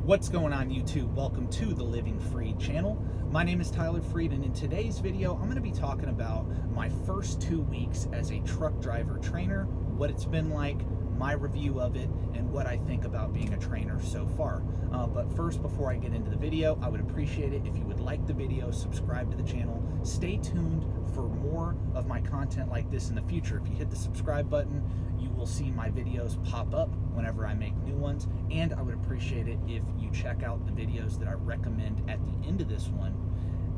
What's going on, YouTube? Welcome to the Living Freed channel. My name is Tyler Freed, and in today's video I'm going to be talking about my first 2 weeks as a truck driver trainer, what it's been like, my review of it, and what I think about being a trainer so far. But first, before I get into the video, I would appreciate it if you would like the video, subscribe to the channel, stay tuned for more of my content like this in the future. If you hit the subscribe button, you will see my videos pop up whenever I make new ones, and I would appreciate it if you check out the videos that I recommend at the end of this one.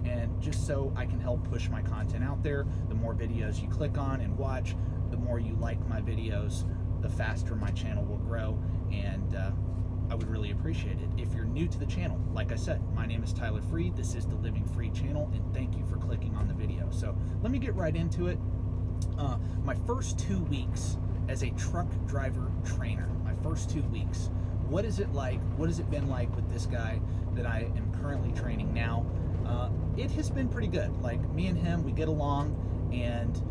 And just so I can help push my content out there, the more videos you click on and watch, the more you like my videos, the faster my channel will grow, and I would really appreciate it. If you're new to the channel, like I said, my name is Tyler Freed. This is the Living Freed channel, and thank you for clicking on the video. So let me get right into it. My first 2 weeks as a truck driver trainer, my first 2 weeks. What is it like? What has it been like with this guy that I am currently training now? It has been pretty good. Like, me and him, we get along, and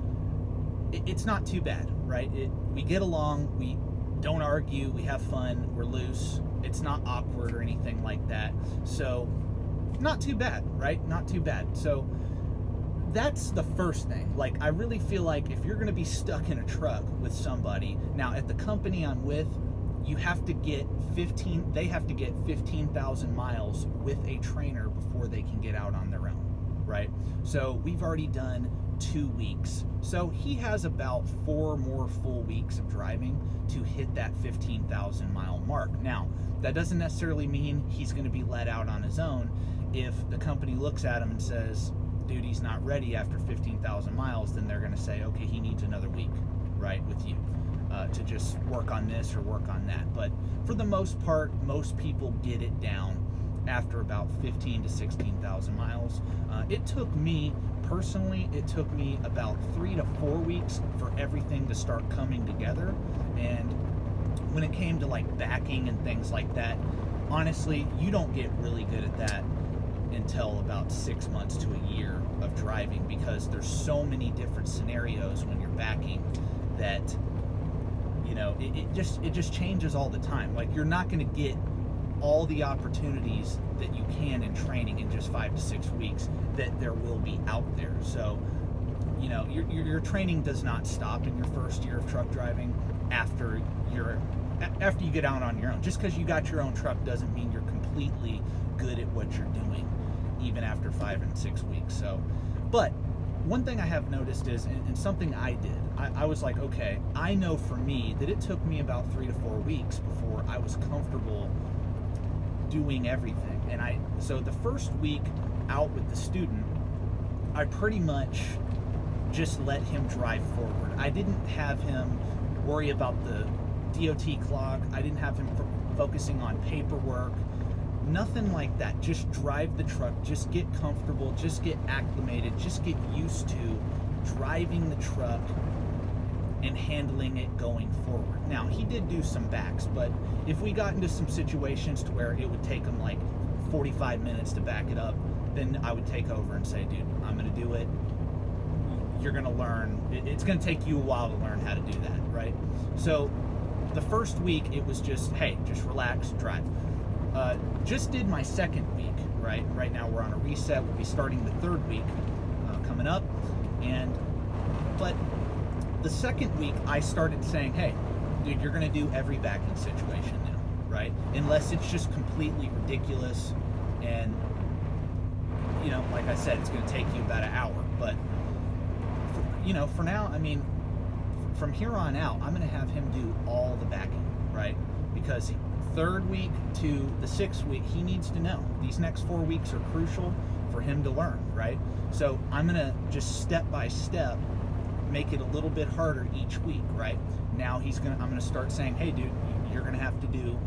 it's not too bad, right? We get along, we don't argue, we have fun, we're loose. It's not awkward or anything like that. So, not too bad, right? Not too bad. So, that's the first thing. Like, I really feel like if you're going to be stuck in a truck with somebody, now at the company I'm with, you have to get 15,000 miles with a trainer before they can get out on their own, right? So we've already done 2 weeks. So he has about 4 more full weeks of driving to hit that 15,000 mile mark. Now, that doesn't necessarily mean he's going to be let out on his own. If the company looks at him and says, dude, he's not ready after 15,000 miles, then they're going to say, okay, he needs another week, right, with you to just work on this or work on that. But for the most part, most people get it down after about 15 to 16,000 miles. It took me, personally, it took me about 3 to 4 weeks for everything to start coming together. And when it came to like backing and things like that, honestly, you don't get really good at that until about 6 months to a year of driving, because there's so many different scenarios when you're backing that, you know, it just changes all the time. Like, you're not going to get all the opportunities that you can in training in just 5 to 6 weeks that there will be out there. So, you know, your training does not stop in your first year of truck driving after you get out on your own. Just because you got your own truck doesn't mean you're completely good at what you're doing, even after 5 and 6 weeks. So, but one thing I have noticed is, and something I did, I was like, okay, I know for me that it took me about 3 to 4 weeks before I was comfortable doing everything. And so the first week out with the student, I pretty much just let him drive forward. I didn't have him worry about the DOT clock. I didn't have him focusing on paperwork. Nothing like that. Just drive the truck, just get comfortable, just get acclimated, just get used to driving the truck and handling it going forward. Now, he did do some backs, but if we got into some situations to where it would take him like 45 minutes to back it up, then I would take over and say, dude, I'm going to do it. You're going to learn. It's going to take you a while to learn how to do that, right? So the first week, it was just, hey, just relax, drive. Just did my second week, right? Right now we're on a reset. We'll be starting the third week coming up. But the second week, I started saying, hey, dude, you're going to do every backing situation now, right? Unless it's just completely ridiculous. And, you know, like I said, it's going to take you about an hour. But, you know, for now, I mean, from here on out, I'm going to have him do all the backing, right? Because third week to the 6th week, he needs to know. These next 4 weeks are crucial for him to learn, right? So I'm going to just step by step make it a little bit harder each week, right? Now I'm going to start saying, hey, dude, you're going to have to do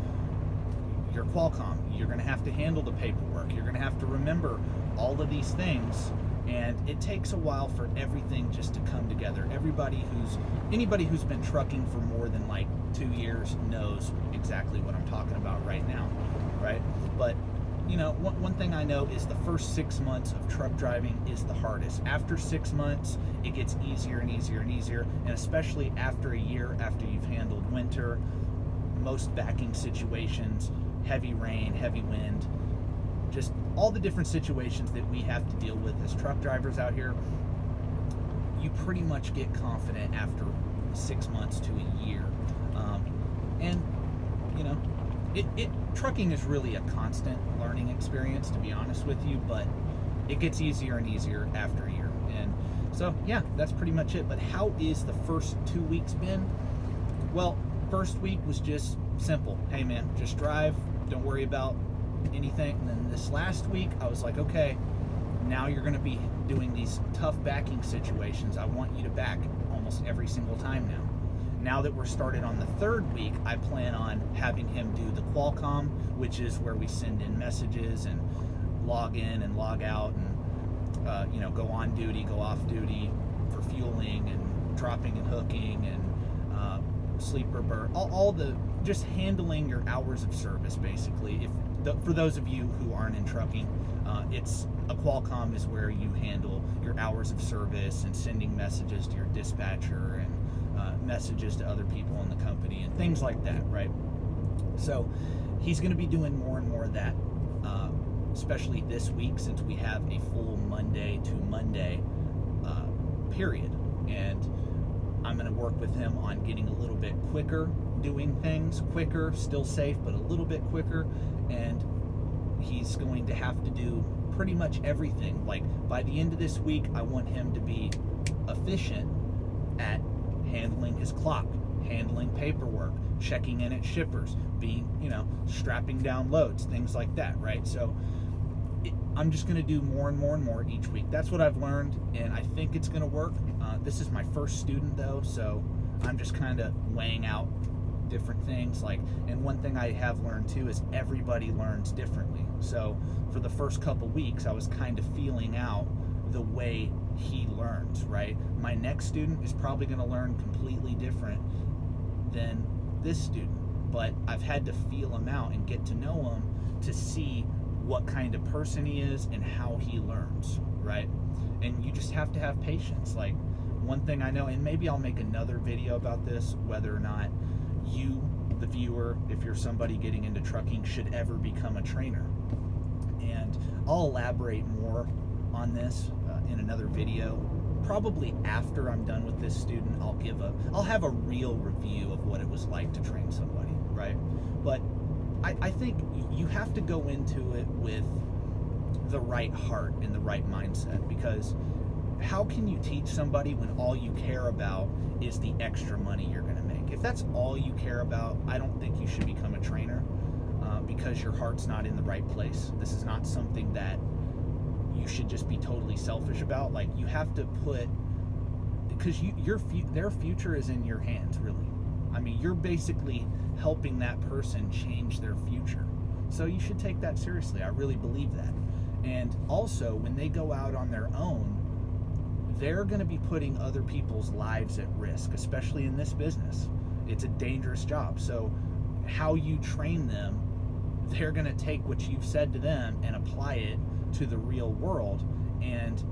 your Qualcomm. You're going to have to handle the paperwork. You're going to have to remember all of these things. And it takes a while for everything just to come together. Anybody who's been trucking for more than like 2 years knows exactly what I'm talking about right now, right? But, you know, one thing I know is the first 6 months of truck driving is the hardest. After 6 months, it gets easier and easier and easier, and especially after a year, after you've handled winter, most backing situations, heavy rain, heavy wind, just all the different situations that we have to deal with as truck drivers out here. You pretty much get confident after 6 months to a year. And, you know, trucking is really a constant learning experience, to be honest with you, but it gets easier and easier after a year. And so, yeah, that's pretty much it. But how is the first 2 weeks been? Well, first week was just simple. Hey, man, just drive. Don't worry about anything. And then this last week, I was like, okay, now you're going to be doing these tough backing situations. I want you to back almost every single time now. Now that we're started on the third week, I plan on having him do the Qualcomm, which is where we send in messages and log in and log out and go on duty, go off duty for fueling and dropping and hooking and sleeper burn, all the just handling your hours of service basically. For those of you who aren't in trucking, it's a Qualcomm is where you handle your hours of service and sending messages to your dispatcher and messages to other people in the company and things like that, right? So he's going to be doing more and more of that, especially this week since we have a full Monday to Monday period. And I'm going to work with him on getting a little bit quicker, doing things quicker, still safe, but a little bit quicker. And he's going to have to do pretty much everything. Like by the end of this week, I want him to be efficient at handling his clock, handling paperwork, checking in at shippers, being, strapping down loads, things like that, right? So I'm just going to do more and more and more each week. That's what I've learned, and I think it's going to work. This is my first student, though, so I'm just kind of weighing out different things. And one thing I have learned, too, is everybody learns differently. So for the first couple weeks, I was kind of feeling out the way he learns, right? My next student is probably going to learn completely different than this student, but I've had to feel him out and get to know him to see what kind of person he is and how he learns, right? And you just have to have patience. Like one thing I know, and maybe I'll make another video about this, whether or not you, the viewer, if you're somebody getting into trucking, should ever become a trainer. And I'll elaborate more on this in another video. Probably after I'm done with this student, I'll have a real review of what it was like to train somebody, right? But I think you have to go into it with the right heart and the right mindset, because how can you teach somebody when all you care about is the extra money you're going to make? If that's all you care about, I don't think you should become a trainer, because your heart's not in the right place. This is not something that you should just be totally selfish about. Like you have to because their future is in your hands, really. I mean, you're basically helping that person change their future. So you should take that seriously. I really believe that. And also, when they go out on their own, they're going to be putting other people's lives at risk, especially in this business. It's a dangerous job. So how you train them, they're going to take what you've said to them and apply it to the real world. And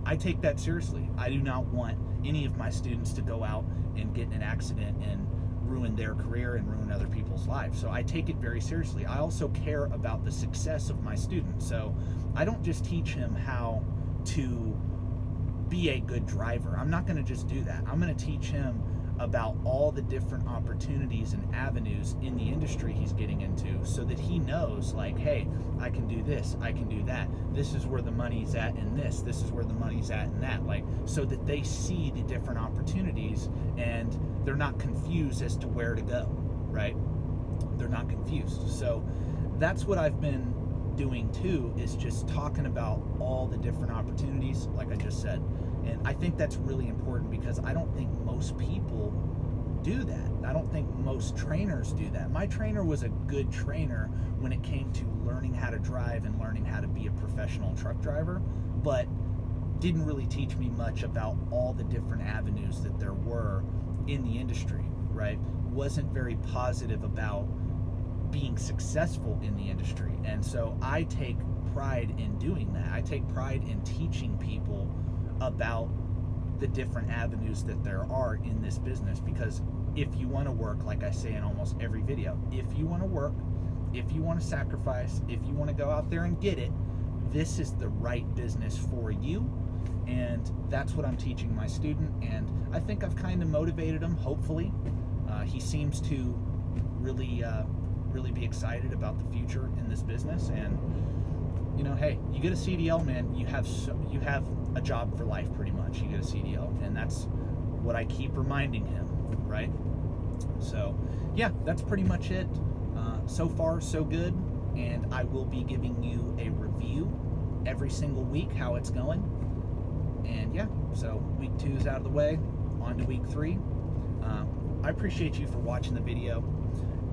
I take that seriously. I do not want any of my students to go out and get in an accident and ruin their career and ruin other people's lives. So I take it very seriously. I also care about the success of my students. So I don't just teach him how to be a good driver. I'm not going to just do that. I'm going to teach him about all the different opportunities and avenues in the industry he's getting into, so that he knows, like, hey, I can do this, I can do that. This is where the money's at in this. This is where the money's at in that. Like, so that they see the different opportunities and they're not confused as to where to go, right? They're not confused. So that's what I've been doing too, is just talking about all the different opportunities, like I just said. And I think that's really important, because I don't think most people do that. I don't think most trainers do that. My trainer was a good trainer when it came to learning how to drive and learning how to be a professional truck driver, but didn't really teach me much about all the different avenues that there were in the industry, right? Wasn't very positive about being successful in the industry. And so I take pride in doing that. I take pride in teaching people about the different avenues that there are in this business, because if you want to work, like I say in almost every video, if you want to work if you want to sacrifice, if you want to go out there and get it, this is the right business for you. And that's what I'm teaching my student, and I think I've kind of motivated him, hopefully. He seems to really be excited about the future in this business. And you know, hey, you get a CDL, man, you have a job for life pretty much. You get a CDL, and that's what I keep reminding him, right? So yeah, that's pretty much it. So far so good, and I will be giving you a review every single week how it's going. And yeah, so week 2 is out of the way, on to week 3. I appreciate you for watching the video,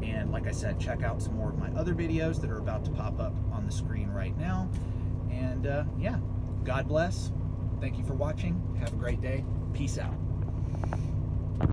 and like I said, check out some more of my other videos that are about to pop up on the screen right now. And yeah, God bless. Thank you for watching. Have a great day. Peace out.